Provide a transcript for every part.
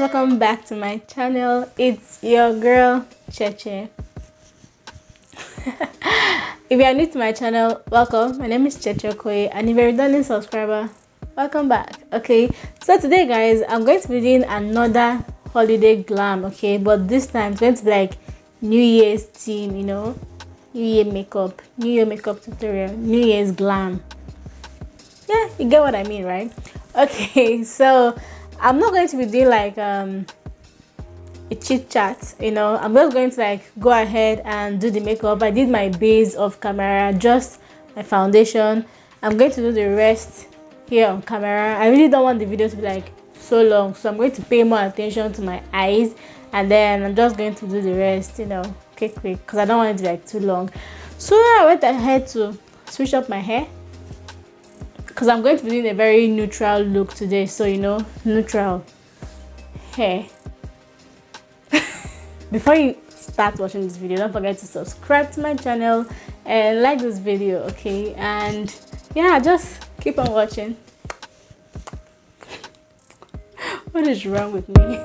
welcome back to my channel. It's your girl Cheche. If you are new to my channel, welcome. My name is Cheche Okoye, and if you're a returning subscriber, welcome back. Okay, so today guys, I'm going to be doing another holiday glam, okay, but this time it's going to be like New Year's theme, you know, New Year makeup, New Year makeup tutorial, New Year's glam. Yeah, you get what I mean, right? Okay, so I'm not going to be doing like a chit chat, you know. I'm just going to like go ahead and do the makeup. I did my base off camera, just my foundation. I'm going to do the rest here on camera. I really don't want the video to be like so long, so I'm going to pay more attention to my eyes, and then I'm just going to do the rest, you know, quick because I don't want it to be like too long. So I went ahead to switch up my hair because I'm going to be doing a very neutral look today, so you know, neutral hair. Before you start watching this video, don't forget to subscribe to my channel and like this video, okay? And yeah, just keep on watching. What is wrong with me?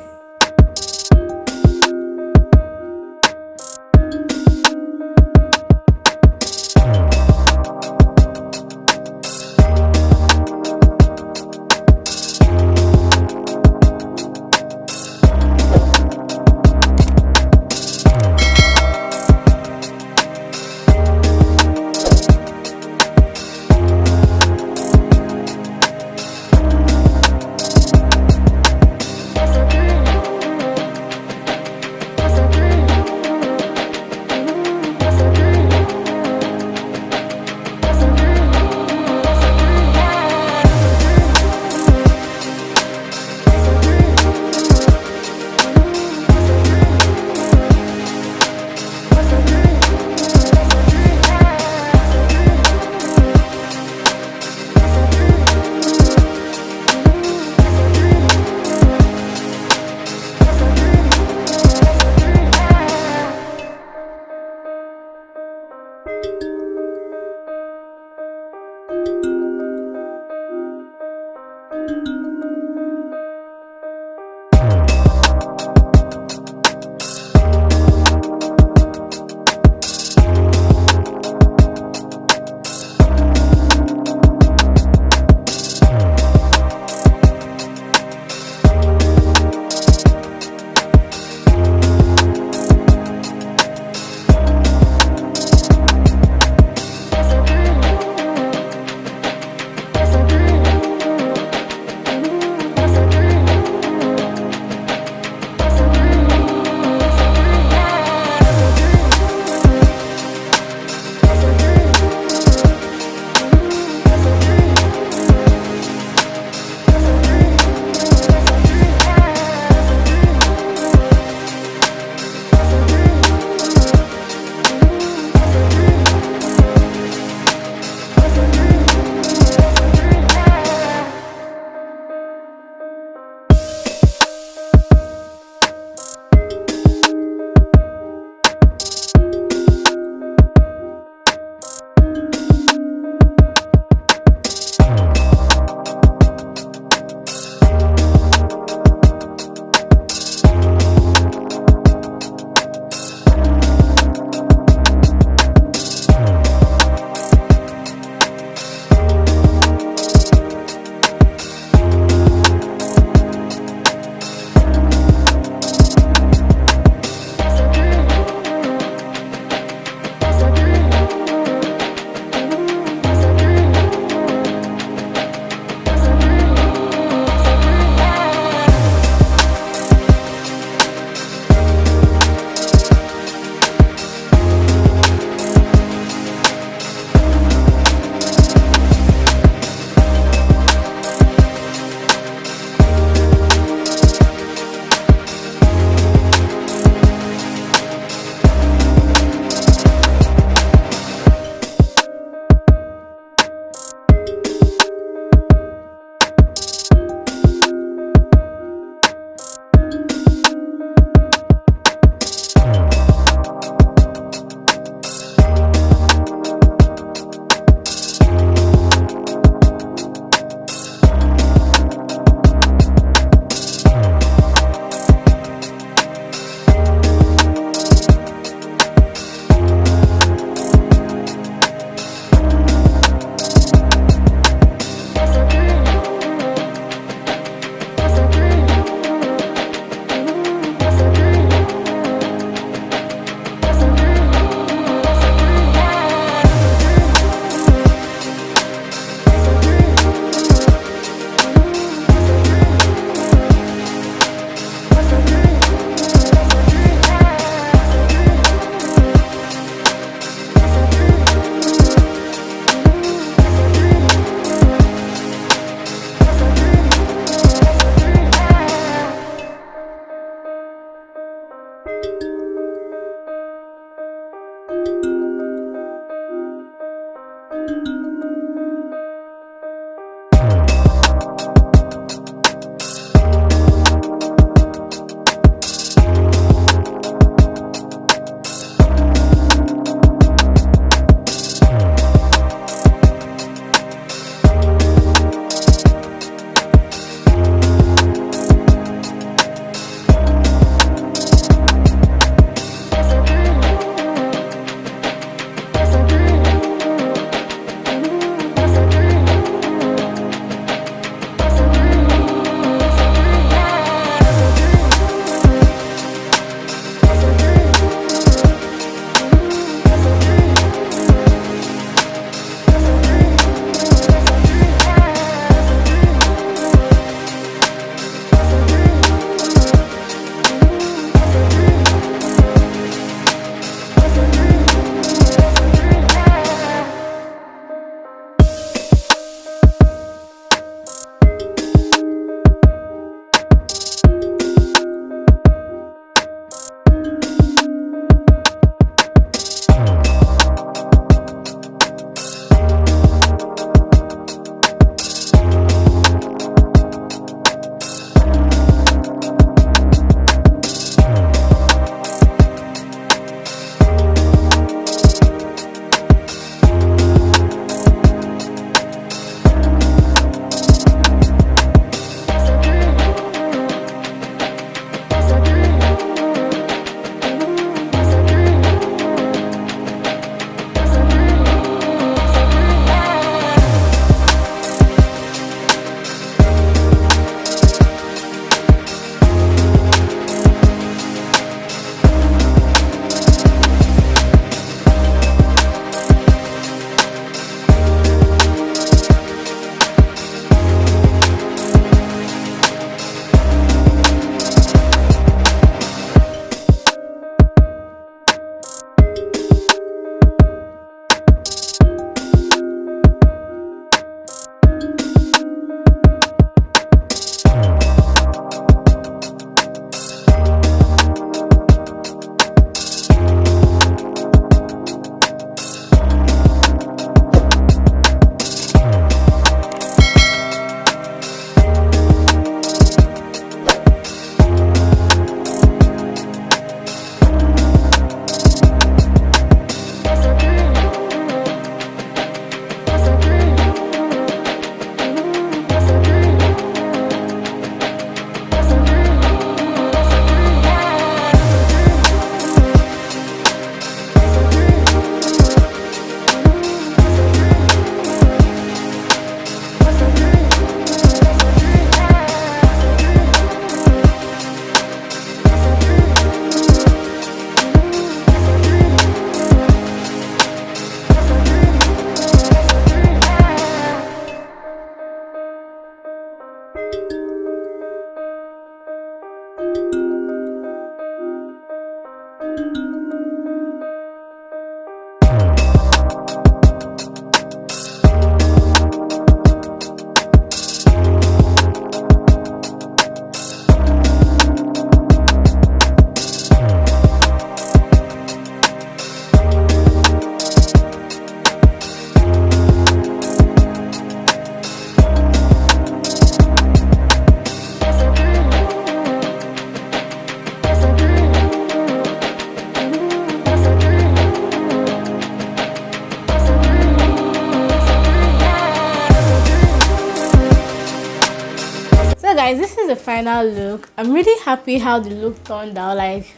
So guys, this is the final look. I'm really happy how the look turned out. Like,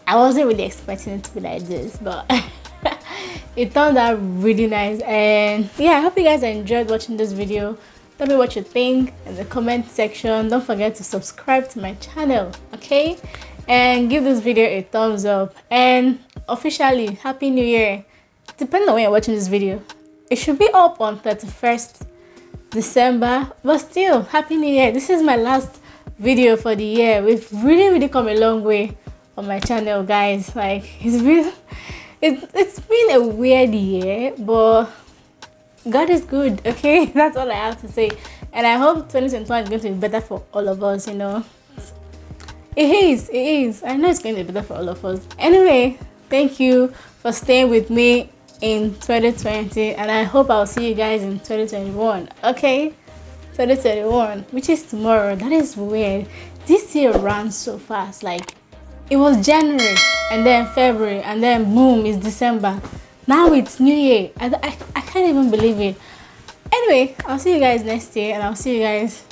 I wasn't really expecting it to be like this, but it turned out really nice. And yeah, I hope you guys enjoyed watching this video. Tell me what you think in the comment section. Don't forget to subscribe to my channel, okay? And give this video a thumbs up. And officially, Happy New Year. Depending on when you're watching this video, it should be up on 31st December, but still, Happy New Year. This is my last video for the year. We've really come a long way on my channel, guys. Like, it's been a weird year, but God is good, okay? That's all I have to say. And I hope 2021 is going to be better for all of us, you know. It is. I know it's going to be better for all of us. Anyway, thank you for staying with me in 2020, and I hope I'll see you guys in 2021. Okay, 2021, which is tomorrow. That is weird. This year ran so fast. Like, it was January, and then February, and then boom, it's December. Now it's New Year. I can't even believe it. Anyway, I'll see you guys next year, and I'll see you guys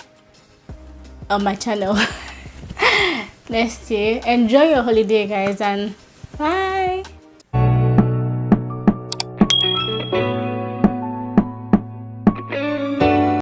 on my channel next year. Enjoy your holiday, guys, and bye.